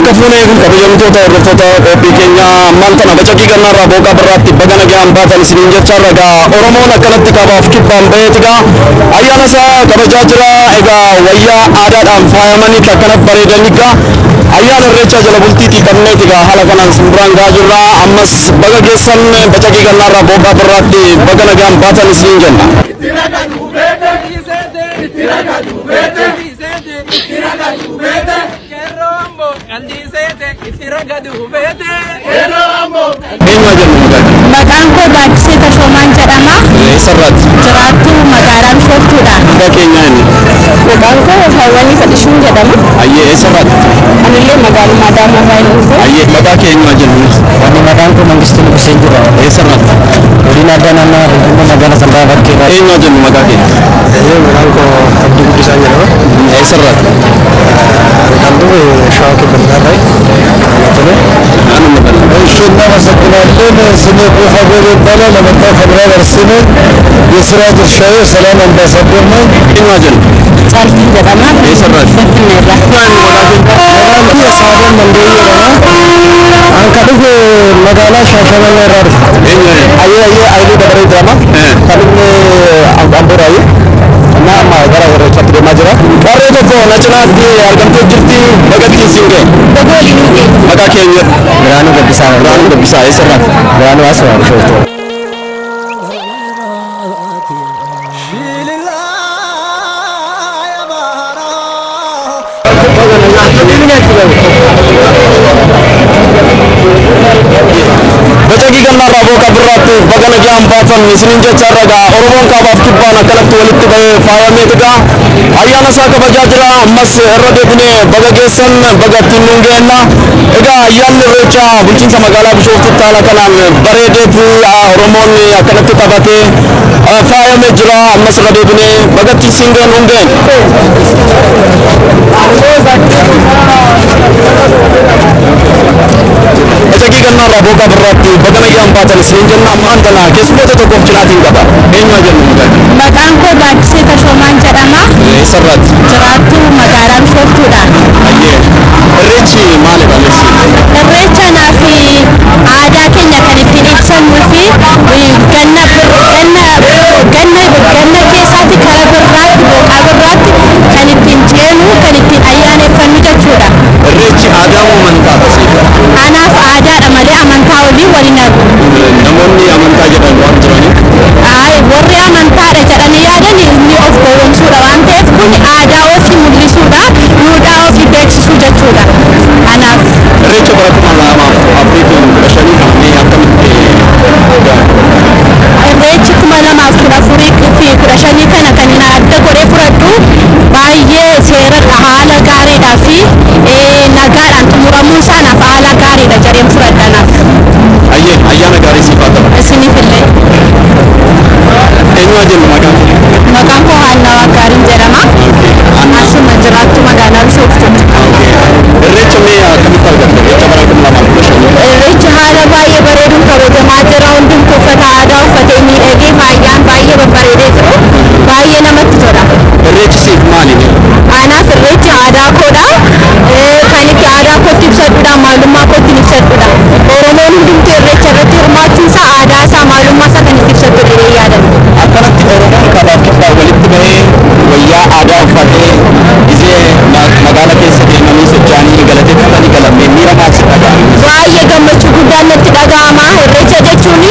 Harka fuunee kun kabajamtoota hordoftoota qophii keenya maantana bacaqii gannaarraa booqaa birraatti bagana ga'an baatan isiniin jecha ragaa Oromoon akkanatti qabaaf kibbaan baheetigaa ayyaana isaa kabajaa jira. Egaa wayyaa aadaadhaan faayamanii akkanatti bareedanigaa ayyaana irreechaa jala bultiitii qabneetigaa haala kanaan simbiraan gahaa jirra. Ammas baga geessan bacaqii gannaarraa booqaa birraatti bagana ga'an baatan isiniin jenna. Maqaan koo Gaaddisee Tashoomaan jedhama. Eessarraati? Jiraattuu magaalaa Bishooftuudha. Maqaa keenyaan? Maqaan koo Hawwanii Fadhishuun jedhama. Ayyee eessarraati? Anillee magaaluma Adaamarraa dhufe. Ayyee maqaa keenyaa jennu? Wanni maqaan koo Mangistuu Nugusee jedhama. Eessarraati? Godina Addaa naannoo Harargee magaalaa Sanbaa Bakkeedha. Eenyaa jennu maqaa keenya? Maqaan koo Abdii Guddisaa jedhama. Eessarraati? Maqaan koo Shawaa Kibbanirraa የስራ ድርሻዬ ሰላም አምባሳደር ነው። ጫልቲ jedhama. Eessarraati? Finfinneerraa. የሳደን መንደዬ ነው። አንካ dhufe magaalaa Shaashamannee irraa dhufe. Ayyee Ayilee Dabaree jedhama. Kan Ambooraayi. Amma gara Irreechaatti deemaa jira. Qarree tokko na cinaatti argamtee jirti. Bagatti isin ga'e? Maqaa keenya? Biraanuu Gabbisaa. Biraanuu Gabbisaa eessarraati? Biraanuu Aswaa Bishooftuu. Bacaqii gannaarraa booqaa birraatti bagana ga'an baatan isiniin jecha ragaa Oromoon kaabaaf kibbaan akkanatti walitti bahee faayameetigaa ayyaana isaa kabajaa jira. Ammas irra deebinee baga geessan baga ittiin nuun geenna. Egaa ayyaanni irreechaa bulchiinsa magaalaa Bishooftutti haala kanaan bareedeeti Oromoon akkanatti taphatee faayamee jira. Ammas irra deebinee baga ittiin siin ga'e nuun ga'en. Bacaqii gannaarraa booqaa birraatti bagana ga'an baatan isiniin jenna. Ammaan tana keessummoota tokkoof cinaatiin qaba. Eenyaa jennu maqaan? Maqaan koo Gaaddisee Tashoomaan jedhama. Eessarraati? Jiraattuu magaalaa Bishooftuudha. Ayyee irreechi maalidha lessi? Irreecha naafi aadaa keenya kan ittiin ibsannuu fi ganna keessaatti kara birraatti booqaa birraatti kan ittiin ceenu kan ittiin ayyaaneffannu jechuudha. Irreechi aadaa moo amantaa tasiidha? Anaaf aadaadha malee amantaa waliin waliin argu. Namoonni amantaa jedhan waan jiraniif? Warri amantaadha jedhanii yaadan inni of gowwoomsuudha waan ta'eef kun aadaa ofii mul'isuudha, duudhaa ofii beeksisuu jechuudha. Anaaf Irreecha bara 2015 kanneen akkamitti irreechi 2014 kana kan inni adda godhee fudhadhu baay'ee seeradha haala gaariidhaa fi nagaadhaan xumuramuu isaanaaf haala gaariidha jedheen fudhadhanaaf. ayyee ayyaana gaarii siif haa ta'u. Isiniif illee. Eenyaa jennu maqaan? Maqaan koo Haannawaa Gaariin jedhama. Asuma jiraattuu magaalaa Bishooftuuti. Irreecha mee akkamitti argatte? Irreecha bara 2015. Irreechi haala baay'ee bareeduun kabajamaa jira. Hundumtuu uffata aadaa uffatee miidhagee faayyaan baay'ee babbareedee jiru. Baay'ee namatti tola. Irreechi siif maali? Anaaf irreechi aadaa koodha. Kan itti aadaa kootti ibsadhuudha. Maalummaa kootti ibsadhuudha. Oromoon hundumtuu irreecha irratti hirmaachuun isaa aadaa isaa maalummaa isaa kan itti ibsadhu jedhee yaadama. Akkanatti Oromoon kaabaaf kibbaan walitti bahee wayyaa aadaa uffatee gizee magaala keessa deemanii socho'anii galateeffatanii galamee miira maal sitti dhaga'ame? Baay'ee gammachuu guddaan natti dhaga'ama. Irreecha jechuun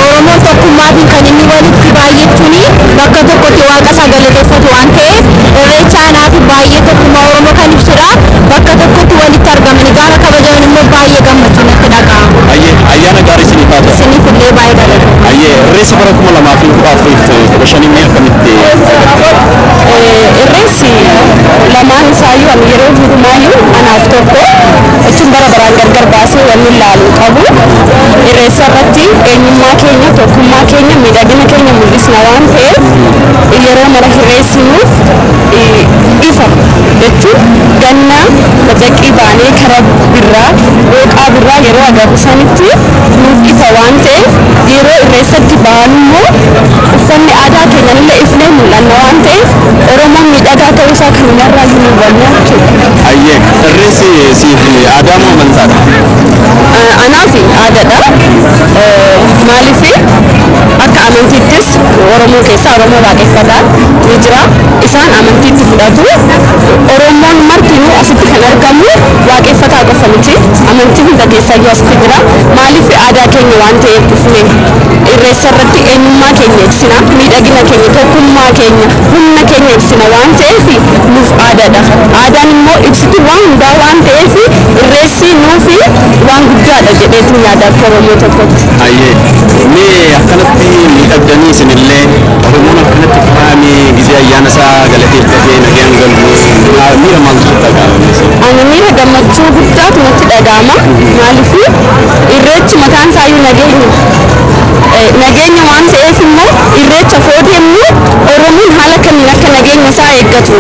Oromoon tokkummaatiin kan inni walitti baay'achuun bakka tokkotti waaqa isaa galateeffatu waan ta'eef irreecha anaaf baay'ee tokkummaa Oromoo kan ibsudha. Bakka tokkotti walitti argamanii gaafa kabajaman immoo baay'ee gammachuu natti dhaga'ama. Ayyee ayyaana gaarii isiniif haa ta'u. Isiniif illee baay'ee galatoomaa. Ayyee irreessa bara 2015 mee akkamitti? Irreessi lamaan isaayyuu ani yeroo hundumaayyuu anaaf tokko jechuun bara baraan gargar baasee wanni ilaaluu qabu. Irreessa irratti eenyummaa keenya, tokkummaa keenya, miidhagina keenya mul'isna waan ta'eef yeroo mara irreessinuuf ifa jechuun ganna bacaqii baanee kara birraa booqaa birraa yeroo agarru sanitti nuuf ifa waan ta'eef yeroo irreessatti ba'an immoo uffanni aadaa keenya illee ifnee mul'anna waan ta'eef Oromoon miidhagaa ta'uu isaa kan irraa hin hubanne jechuudha. Ayyee irreessi siif aadaa moo amantaadha? Anaaf aadaadha. Maaliif akka amantiittis Oromoo keessaa Oromoo waaqeffataa ni jira. Isaan amantiitti fudhatu. Oromoon martinuu asitti kan argamu waaqeffataa qofa miti. Amantii hunda keessayyuu asitti jira. Maaliif aadaa keenya waan ta'eef dhufne irreessa irratti eenyummaa keenya ibsina, miidhagina keenya, tokkummaa keenya, humna keenya ibsina waan ta'eef nuuf aadaadha. Aadaan immoo ibsituu waan hundaa waan ta'eef irreessi nuufi waan guddaadha jedheetu yaada akka Oromoo tokkotti. Ayyee mee akkanatti miidhagdanii isinillee Oromoon akkanatti faayamee gizee ayyaana isaa galateeffatee nagaan galu miira maaltu sitti dhaga'ama? Ani miira gammachuu guddaatu natti dhaga'ama. Maaliif irreechi mataan isaayyuu nageenya waan ta'eef immoo irreecha foodeemnu Oromoon haala kamiin akka nageenya isaa eeggatu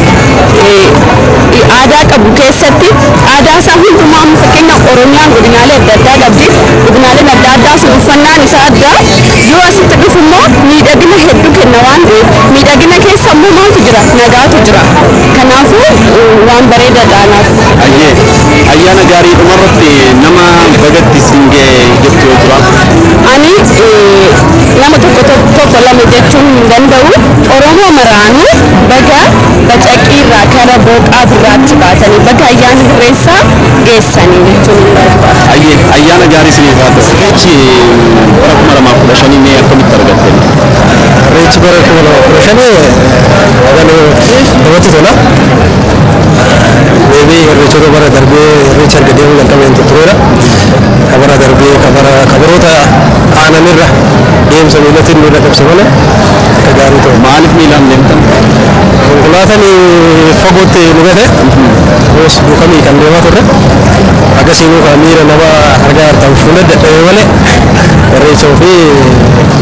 aadaa qabu keessatti aadaa isaa hundumaa fakkeenyaaf Oromiyaan godinaalee adda addaa qabdi. Godinaaleen adda addaa sun uffannaan isaa addaa yoo asitti dhufu immoo miidhagina hedduu kenna waan ta'eef miidhagina keessa immoo maaltu jira? Nagaatu jira. Kanaafuu waan bareedaadha anaaf. Ayyee ayyaana gaarii dhumarratti nama bagatti singee jettu yoo jira? Ani nama tokko lama jechuun hin danda'u. Oromoo maraanuu baga bacaqiirraa kara booqaa birraatti baatanii baga ayyaana irreessaa geessanii jechuun hin barbaada. Ayyee ayyaana gaarii isiniif haa ta'u. Irreechi bara 2015 mee akkamitti argatte? Irreechi bara 2015 namatti tola. Deebii irreechota bara darbee irreecha erga deemuu jalqabeen tureera. Kabara darbee kabaroota aanamirra deemsa miilatiin miila qabse malee akka gaarii ta'u. Maaliif miilaan deemtan? Konkolaataan fagootti nu gate os duukamii kan deemaa turre akkasiinuu kan miira nama argaa hartaan fuula dadhabee malee irreecha ofii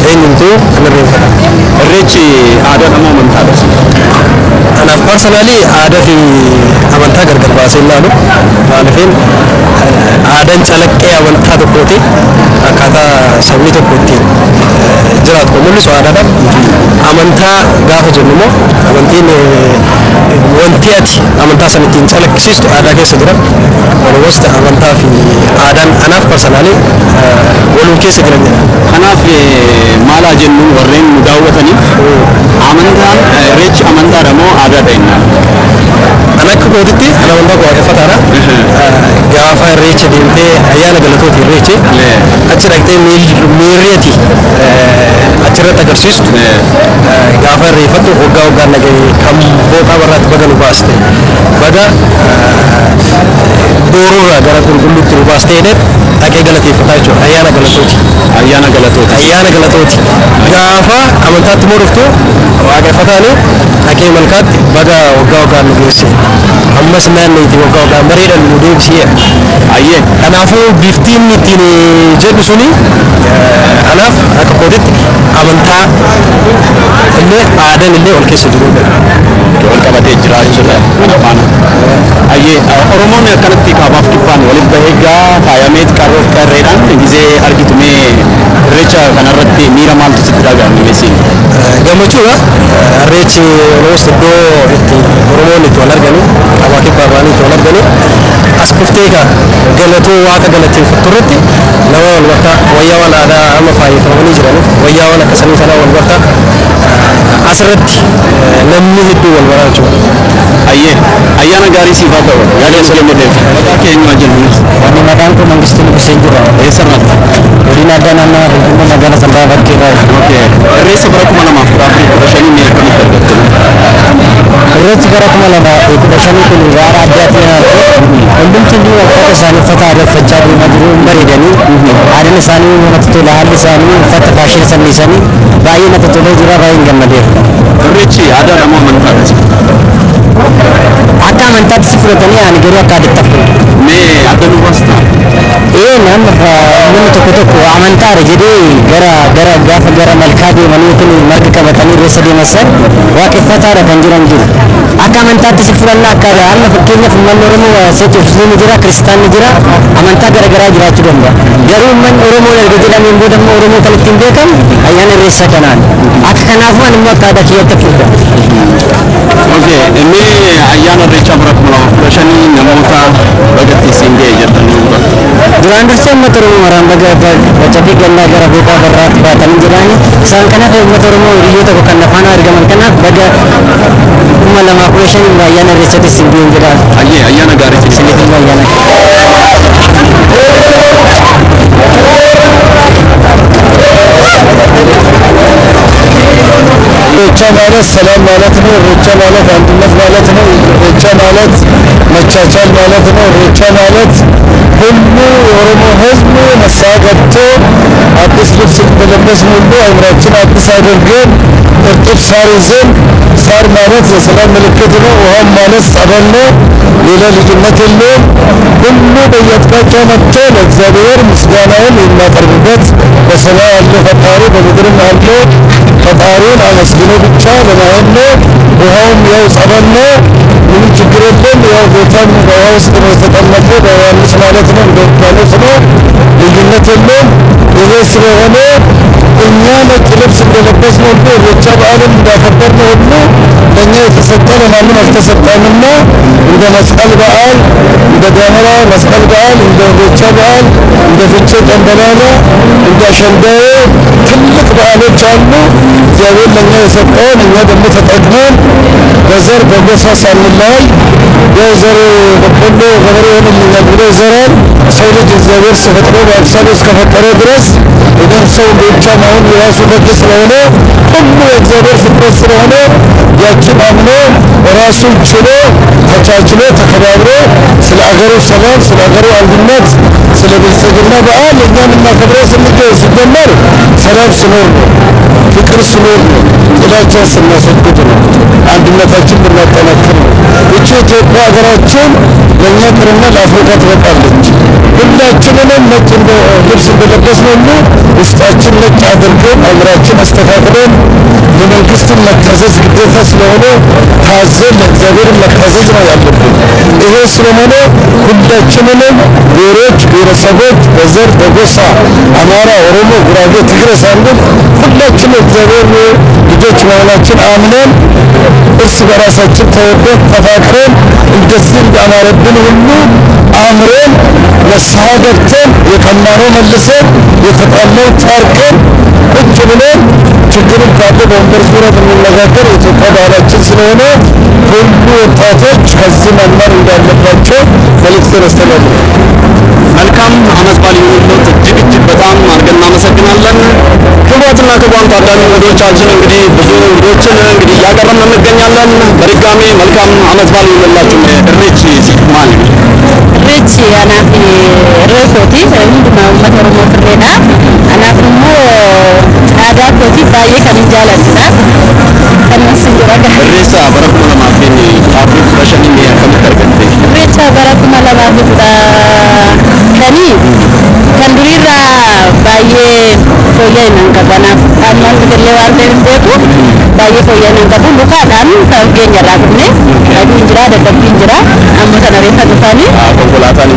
eenyumtuu kan irreeffata. Irreechi aadaa nama amantaadha. Anaaf parsanaalii aadaa fi amantaa gargar baasee ilaalu maaliifin aadaan calaqqee amantaa tokkooti akkaataa sabni tokko ittiin jiraatu kan mul'isu aadaadha. Amantaa gaafa jennu immoo amantiin wanti ati amantaa sana ittiin calaqqisiistu aadaa keessa jira. Walumaatti amantaa fi aadaan anaaf parsanaalii waluun keessa jiranidha. Kanaaf maalaa jennu warreen nu daawwataniif amantaan irreechi amantaadha moo aadaadha innaan? Ana akka kootitti ana amantaa waaqeffataadha. Gaafa irreecha deemtee ayyaana galatooti irreechi achi dhaqxee miirreeti achirratti agarsiistu gaafa irreeffattu waggaa waggaan nagahee kan booqaa barraatti baga nu baaste baga boorurraa gara qulqulluutti nu baastee dhaqee galateeffataa jechuudha. Ayyaana galatooti. Ayyaana galatooti. Ayyaana galatooti. Gaafa amantaatti immoo dhuftu waaqeffataanii dhaqee malkaatti baga waggaa waggaan nu geesse. Ammas naanneetti waggaa waggaan bareedan nu deebisee. Ayyee. Kanaafuu biftiin ittiin jedhu suni anaaf akka kootitti amantaa illee aadaan illee wal keessa jirudha. Wal qabatee jira jechuudha mana faana. Ayyee Oromoon akkanatti kaabaaf kibbaan waliif bahee gaa faayamee qarroof qarreedhaan gizee argitumee irreecha kanarratti miira maaltu sitti dhaga'ame meesiin? Gammachuudha. Irreechi Oromoos iddoo itti Oromoon itti wal arganu kaabaa kibbaa ba'anii itti wal arganu as dhuftee galatoo waaqa galateeffatu irratti nama wal bartaa wayyaa waan aadaa amma faayeffamanii jiran wayyaa waan akkasanii sanaa wal bartaa asirratti namni hedduu wal baraa jechuudha. Ayyee ayyaana gaarii siif haa ta'u yaadeen si gammadeef maqaa keenya jennu. Wanni maqaan kun Mangistuu Nugusee jira. Eessarratti? Godina addaa naannoo Finfinnee magaalaa Sambaa bakkeedha. Irreessa bara 2015 mee akkamitti argatte? Irreechi bara 2015 kun gaara addaatiin hafe hundumti iyyuu uffata isaanii uffata aadaa uffachaa deemaa jiru bareedanii aadaan isaanii namatti tola haalli isaanii uffata faashinii sabni isaanii baay'ee natti tolee jira baay'een gammadeera. Irreechi aadaadha moo amantaadha? Akka amantaatti si fudhatanii ani garuu akka aadaatti fudhatu. Mee adda nu baasta? Nama namni tokko amantaadha jedhee gaafa gara malkaa deemanii yookiin marga qabatanii irreessa deeman san waaqeffataadha kan jiran jiru. Akka amantaatti si fudhannaa akka amma fakkeenyaaf uummanni Oromoo seetti musliimni jira, kiristaanni jira, amantaa garaagaraa jiraachuu danda'a. Garuu uummanni Oromoo erga jedhameen booda immoo Oromoo kan ittiin beekamu ayyaana irreessa kanaan. Akka kanaafuu ani immoo akka aadaa kiyyaatti fudhadha. Mee ayyaana irreechaa bara 2015 namoota bagatti siin ga'e jettanii duraan dursee uummata Oromoo maraan bacaqii gannaa gara booqaa barraatti baatanii jirani. Isaan kanaaf uummata Oromoo hiriyyoo tokko kan lafaan argaman kanaaf baga 2015 ayyaana irreechaatti simbiin jira. Ayyaana gaarii Isiniif ayyaana ኢሬቻ ማለት ሰላም ማለት ነው። ኢሬቻ ማለት አንድነት ማለት ነው። ኢሬቻ ማለት መቻቻል ማለት ነው። ኢሬቻ ማለት ሁሉ የኦሮሞ ሕዝብ ንስሐ ገብቶ አዲስ ልብስ እንደለበስ ሁሉ አእምሯችን አዲስ አድርገን እርጥብ ሳር ይዘን ሳር ማለት የሰላም ምልክት ነው። ውሃም ማለት ጸበል ነው። ሌላ ልዩነት የለውም። ሁሉ በየአቅጣጫው መጥቶ ለእግዚአብሔር ምስጋናውን የሚያቀርብበት በሰማይ ያለው ፈጣሪ በምድርም ያለው ፈጣሪውን አመስግኖ ብቻ ለማየት ነው። ውሃውም ያው ጸበል ነው። ምንም ችግር የለም። ያው ቦታም በውሃ ውስጥ ነው የተቀመጠው በዮሐንስ ማለት ነው። እንደ ውቅያኖስ ነው። ልዩነት የለውም። ይሄ ስለሆነ እኛ ነጭ ልብስ እንደለበስን ሁሉ ኢሬቻ በዓልን እንዳከበርን ሁሉ ለእኛ የተሰጠ ለማንም አልተሰጠምና እንደ መስቀል በዓል፣ እንደ ደመራ መስቀል በዓል፣ እንደ ኢሬቻ በዓል፣ እንደ ፍቼ ቀንበላላ፣ እንደ አሸንዳዬ ትልቅ በዓሎች አሉ። እግዚአብሔር ለእኛ የሰጠውን እኛ ደግሞ ተጠቅመን በዘር በጎሳ ሳንለያይ የዘር በቆሎ ገበሬ ሆንልኛል ብሎ ይዘራል። ሰው ልጅ እግዚአብሔር ሲፈጥሮ በአምሳሉ እስከፈጠረ ድረስ ይህን ሰው ብቻ መሆን የራሱ በግ ስለሆነ ሁሉ የእግዚአብሔር ፍጥረት ስለሆነ ያችን አምኖ ራሱን ችሎ ተቻችሎ ተከባብሮ ስለ አገሩ ሰላም፣ ስለ አገሩ አንድነት፣ ስለ ብልጽግና በዓል እኛ የምናከብረው ሲጀመር ሰላም ሲኖር ነው፣ ፍቅር ሲኖር ነው፣ ጥላቻን ስናስወግድ ነው፣ አንድነታችን ብናጠናክር ነው። ይቺ ኢትዮጵያ ሀገራችን ለእኛ ቅርና ለአፍሪካ ትበቃለች። ሁላችንንም ነጭ ልብስ እንደለበስን ሁሉ ውስጣችን ነጭ አድርገን አእምሯችን አስተካክለን ለመንግስትን መታዘዝ ግዴታ ስለሆነ ታዘን ለእግዚአብሔር መታዘዝ ነው ያለብን። ይሄ ስለሆነ ሁላችንንም ብሔሮች፣ ብሔረሰቦች በዘር በጎሳ አማራ፣ ኦሮሞ፣ ጉራጌ፣ ትግሬ ሳንል ሁላችን እግዚአብሔር ልጆች መሆናችን አምነን እርስ በራሳችን ተወደን ተፋቅረን እንደዚህ እንዳማረብን ሁሉ አምረን ንስሐ ገብተን የቀናነው መልሰን የተጣላው ታርቀን ቁጭ ብለን ችግርን ካለ በወንበር ዙሪያ ብንነጋገር የኢትዮጵያ ባህላችን ስለሆነ ሁሉ ወጣቶች ከዚህ መማር እንዳለባቸው መልዕክት ያስተላልፋል። መልካም ዓመት በዓል ይሁንልዎት። እጅግ በጣም አድርገን እናመሰግናለን። ክቡራትና ክቡራን ታዳሚ እንግዶቻችን እንግዲህ ብዙ እንግዶችን እንግዲህ እያቀረብን እንገኛለን። በድጋሚ መልካም ዓመት በዓል ይሁንላችሁ። ኢሬቻ ሲማል ኢሬቻ አናፊ ሬሶቲ ሁንዱማ ኡመተ ኦሮሞ ፍሬዳ አናፍሞ አዳ ኮቲ ባዬ ከንጃለና ከነሱ ይወጋ ኢሬቻ በረኩማ ለማፊን አፍሪክ በሸኒን ከመከርከንቴ ኢሬቻ በረኩማ ለማፊን ከኒ ከንዱሪራ ባዬ ፎየን እንከባናፍ አማን ተገለ ዋርደ እንዴቱ ባዬ ፎየን እንከቡ ሉካዳን ታገኝ ያራግነ አዱ እንጅራ ደደብ እንጅራ አማ ከነሬታ ዱካኒ ኮንኮላታን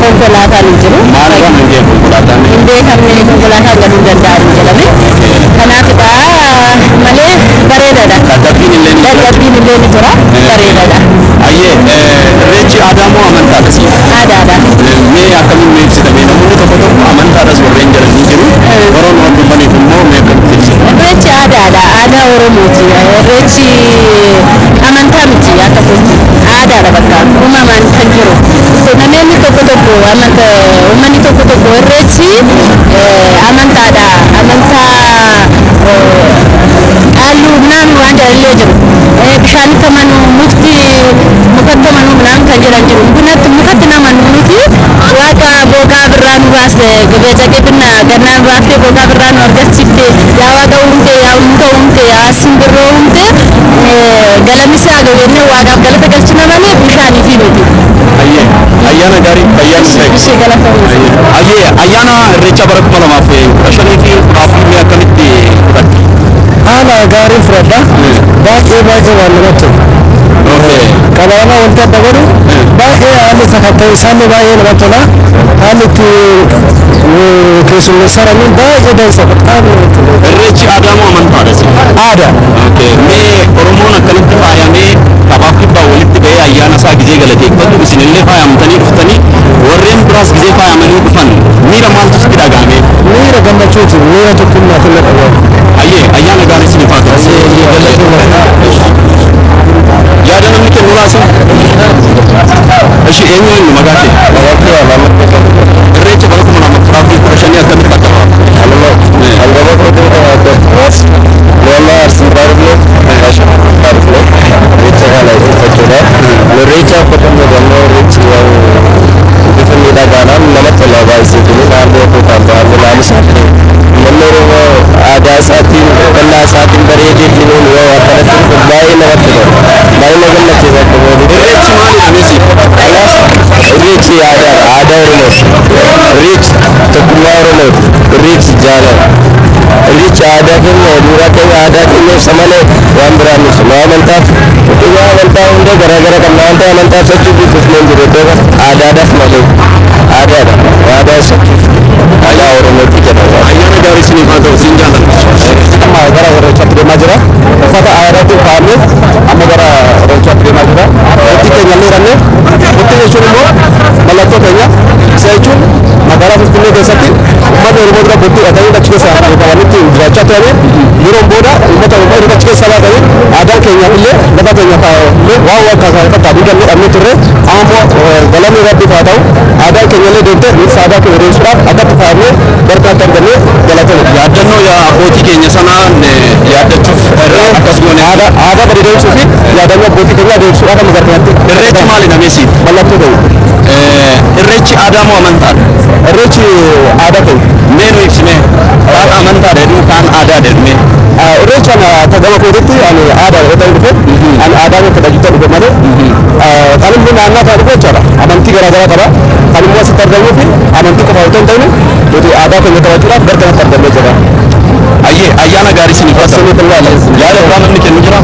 እንጅሩ ማረጋን እንዴ ኮንኮላታን እንዴ ከነ ኮንኮላታን ገዱ ደዳሩ እንጀለሜ ከናፍ ባ ማሌ በሬዳዳ ደደብን ሌኒ ጅራ በሬዳዳ አየ ኢሬቻ አዳሙ አመንታ ደሲ አዳዳ ሜ አከሚን ሜብስ ደሜ ነው ተቆጦ አመንታ ደስ ወሬን ጀረ እንጅሩ ወሮን ወዱ በኔት ሞ ሜከምትልሲ ኢሬቻ አዳዳ አዳ ኦሮሞቲ ኢሬቻ አመንታ ምቲ ያከፉት አዳዳ በቃ ኡማማን ከንጅሩ ነሜኒ ተቆጦ አመንታ ኡማኒ ተቆጦ ኢሬቻ አመንታዳ አመንታ አሉ ምናምን ዋንጃ ለጅሩ ብሻን ከመኑ ሙፍቲ ሙከተመኑ ምናምን ከንጀራን ጅሩ ምክንያት ሙከትና ማኑ ሙቲ ዋጋ ቦጋ ብራኑ ባስ ገበጨቄብና ገናን ባፌ ቦጋ ብራኑ አርገሲፍቴ ያዋጋ ውንቴ ያውንተ ውንቴ ያስን ብሮ ውንቴ ገለሚሳ ገበነ ዋጋ ገለተ ገልችና ማለ ብሻን ይፊኑቲ አያና ጋሪ አያና እሺ ገለተ አያና ኢሬቻ በረኩማ ለማፊ ረሸኒቲ አፍሪ ያከሚቲ haala gaarii fudhadha. Baay'ee waan namatti qabaana wanta dabalu baay'ee haalli sakatta'e isaanii baay'ee namatti tola. Haalli itti keessummeessaranii baay'ee dansa baqaan ኢሬቻ አዳሙ አመንታ ደሲ aadaa. mee oromoon akkanatti faayamee kabaaf kibbaa walitti ba'ee ayyaana isaa gizee galateeffatu isinillee faayamtanii dhuftanii warreen biraas gizee faayamanii dhufan miira maaltu sitti dhagahame? Miira gammachuuti, miira tokkummaatu na dhagahame. Ayyee ayyaana gaarii isiniif haa ta'u. Yaada namni kennu laasin? Ishi eenyu maqaa kee? Irreecha bara 2015 akkamitti qaqqaba? Hangaba kootu lola arsiibaarullee ashaarullee irreecha kana irreeffachuudhaaf irreecha akkuma gammoo irreechi bifa miidhagaadhaan namatti tola baay'isee jiru naannoo kootaan ba'anii naannisaatti namni Oromoo aadaa isaatiin uffannaa isaatiin bareedeetiin yoo akkanatti dhufu baay'ee namatti tola baay'ee na gammachiisa akka boodii. Irreechi maalidha meesiif? Irreechi aadaa Oromooti. Irreechi tokkummaa Oromooti. Irreechi jaalala. Irreechi aadaa keenya duudhaa keenya aadaa keenya ibsa malee waan biraan ibsu. Nama amantaaf tokkummaa amantaa hundee garaagara kan nama amantaaf sochii guddifnee hin jiru iddoo kana aadaadhaaf malee aadaadha. Aadaa sochiif aadaa Oromooti jedhama. Ayyaana gaarii isiniif haa ta'u siin jaalladha. Amma gara irreechaatti deemaa jira. Uffata aadaatiin faayamee amma gara irreechaatti deemaa jira. Itti keenya illee hidhannee itti jechuun immoo mallattoo keenya isa jechuun magaalaa Finfinnee keessatti uummata Oromoo dura bottii hidhatanii achi keessa qabanitti jiraachaa turanii yeroo booda uummata Oromoo achi keessa baatanii aadaan keenya illee lafa keenya illee waan akkaataa fakkaatu hidhannee dhabnee turre ammoo galanni rabbiif haa ta'u aadaan keenya illee deemtee mirsa aadaa keenya deemsuudhaaf akkatti faayamee barkaatti argannee galatame. Yaadannoo abbootii keenya sanaan yaadachuuf akkas goone aadaa gadi deemsuu fi yaadannoo abbootii keenya deemsuudhaaf amma gargaarti. Irreechi maalidha meesiif? Mallattoo ta'u. Irreechi aadaa moo amantaadha? Irreechi aadaa ta'u. Mee nu ibsime kaan amantaadha jedhu kaan aadaa jedhume. Irreecha gama kootitti ani aadaa yoo ta'u dhufe ani aadaa yoo tajaajilta dhufe malee kan inni naannaa isaa dhufe jechaadha. Amantii garaagaraa qaba. Kan immoo asitti argamuu fi amantii qofa otoo hin ta'in nuti aadaa keenya tajaajiludhaaf gara kanatti argamee jira. Ayyee ayyaana gaarii isiniif haa ta'u. Yaada biraa namni kennu jira?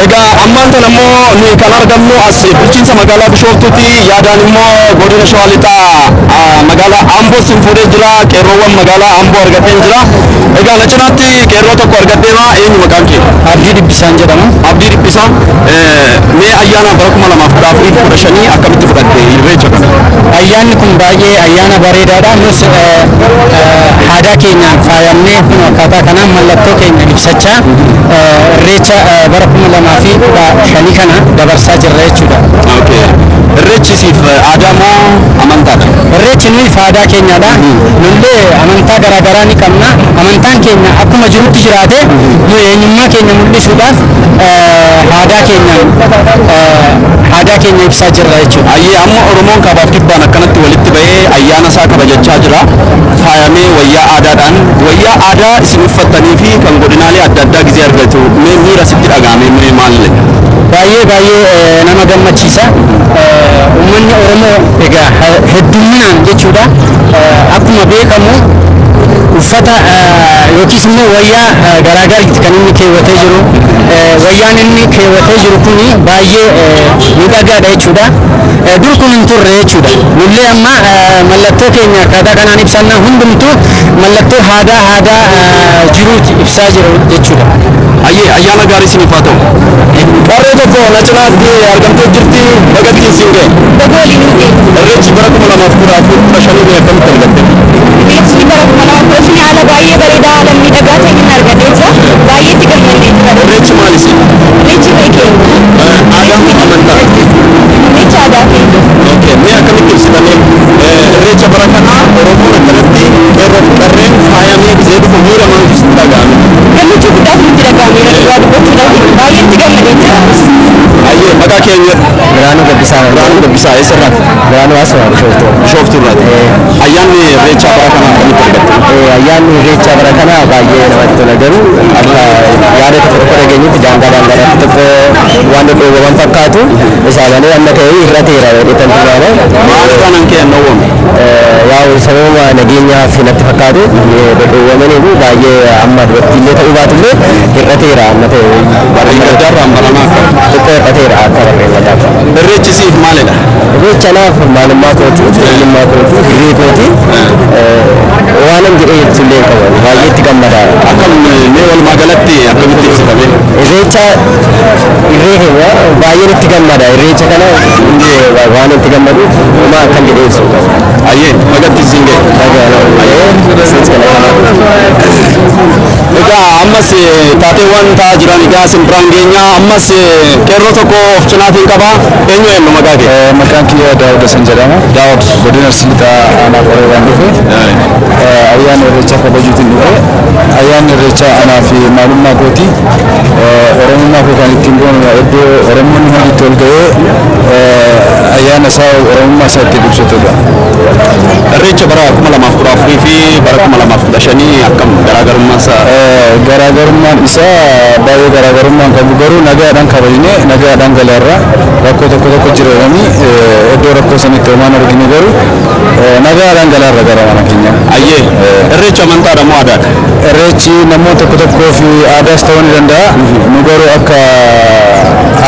Egaa ammaan kana immoo nuyi kan argamnu as bulchiinsa magaalaa Bishooftuuti. Yaadaan immoo godina Shawaa Lixaa magaalaa Amboo sin fuudhee jira. Qeerroowwan magaalaa Amboo argadheen jira. Egaa na cinaatti qeerroo tokko argadheema. Eenyu maqaan kee? Abdii Dibbisaan jedhama. Abdii Dibbisaa. Mee ayyaana bara 2015 akkamitti fudhatte irreecha kana? Ayyaanni kun baay'ee ayyaana bareedaadha. Nus aadaa keenyaan faayamnee akkaataa kanaan mallattoo keenya ibsachaa irreecha bara 2015 kana dabarsaa jirra jechuudha. Irreechi siif aadaa moo amantaadha? Irreechi nuyi aadaa keenyadha. Nullee amantaa garaagaraa ni qabna. Amantaan keenya akkuma jirutti jiraate nu eenyummaa keenya mul'isuudhaaf aadaa keenya ibsaa jirra jechuudha. Ayyee amma Oromoon kaabaaf kibbaan akkanatti walitti bahee ayyaana isaa kabajachaa jira. Faayamee wayyaa aadaadhaan wayyaa aadaa isin uffattanii fi kan godinaalee adda addaa gizee argatu mee miira sitti dhagahame mee maalle? Baay'ee nama gammachiisa. Uummanni Oromoo egaa heddumminaan jechuudha akkuma beekamu uffata yookiis immoo wayyaa garaagaraatti kan inni keewwatee jiru. Wayyaan inni keewwatee jiru kun baay'ee miidhagaadha jechuudha. Dur kun hin turre jechuudha. Nullee amma mallattoo keenya akkaataa kanaan ibsannaa hundumtuu mallattoo aadaa jiruuti ibsaa jiru jechuudha. Ayyee ayyaana gaarii isiniif haa ta'u. Qarree tokko na cinaatti argamtee jirti bagattiin siin ga'e. Irreechi bara 2015 akkamitti argatte? Irreechi bara 2015 haala baay'ee bareedaa haala miidhagaa ta'een argatee jira. Baay'ee itti gammadee jira. Irreechi maal isin? Irreechi keenya. Aadaa moo amantaa? Irreechi aadaa keenya. Mee akkamitti ibsitamee irreecha bara kanaa Oromoon akkanatti qeerroo fi qarreen faayamee gizee dhufu miira maaltu sitti dhagahame? Gammachuu guddaatu nutti dhagahame irraa dubbachuudhaaf baay'ee itti gammadee jira. Ayyee maqaa keenya Biraanuu Gabbisaa. Biraanuu Gabbisaa eessarraati? Biraanuu Asmaa Bishooftuu irraati. Ayyaanni irreechaa bara kanaa akkamitti argatte? Ayyaanni irreechaa bara kanaa baay'ee namatti tola garuu akka yaada tokko dhageenyutti daangaatti tokko waan dhodhoobaman fakkaatu isaa malee amma ta'ee irrateera jedhetan tunaana. Maal kanan kee annawwame? Yaa'u sababa nageenyaaf natti fakkaatu dhodhoobamaniiru baay'ee amma dubartiillee ta'uu baatullee irrateera amma ta'e. Bareedaadhaan baranaa Tokko irrateera akka barreeffataatti. irreechi siif maalidha? Irreecha naaf maalummaa kooti, eenyummaa kooti, hirrii kooti. waanan jedhee ibsullee qaba baay'eetti gammada akkam mee walumaa galatti akkamitti ibsitame irreecha irree keenya baay'een itti gammada irreecha kana waan itti gammaduuf uma akkan jedhee ibsu ayyee magatti singe egaa ammas taateewwan ta'aa jiran egaa sin biraan geenya ammas qeerroo tokko of cinaatiin qaba eenyu eenyu maqaa kee maqaan kiyya Daawud Hasan jedhama. Daawud Godina Arsiitaa Aanaa Qoreerraan dhufe. Ayyaana irreechaa kabajuutiin dhufe. Ayyaanni irreechaa anaa fi maalummaa kooti. Oromummaa koo kan ittiin goonu iddoo Oromoonni hundi itti ol ga'ee ayyaana isaa Oromummaa isaa ittiin ibsatudha. irreecha bara 2014 fi bara 2015 akkam garaagarummaan isaa garaagarummaan isaa baay'ee garaagarummaan qabu garuu nagaadhaan kabajnee nagaadhaan galaarraa rakkoo tokko jiraatanii iddoo rakkoo sanitti homaan arginu garuu nagaadhaan galaarra gara mana keenya. ayyee irreecha amantaadha moo aadaadha Irreechi namoota tokkoo fi aadaas ta'uu ni danda'a. Nu garuu akka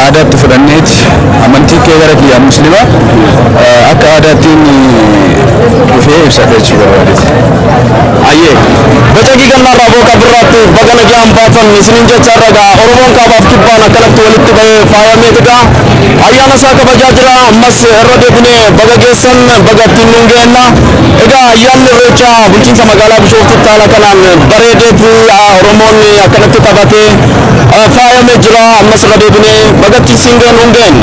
aadaatti fudhanneeti amantii kee gara kiyyaa musliima akka aadaattiin dhufee ibsadha jechuu barbaadeeti. ayyee bacaqii gannaarraa booqa birraatti baga nagaan baatan isiniin jecha ragaa oromoon kaabaaf kibbaan akkanatti walitti bahee faayameetidha ayyaana isaa kabajaa jira ammas irra deebinee baga geessan baga ittiin nun geenna egaa ayyaanni irreechaa bulchiinsa magaalaa Bishooftutti haala kanaan bareedeeti oromoon akkanatti taphatee faayamee jira ammas irra deebinee baga ittiin siin geennu hin geenna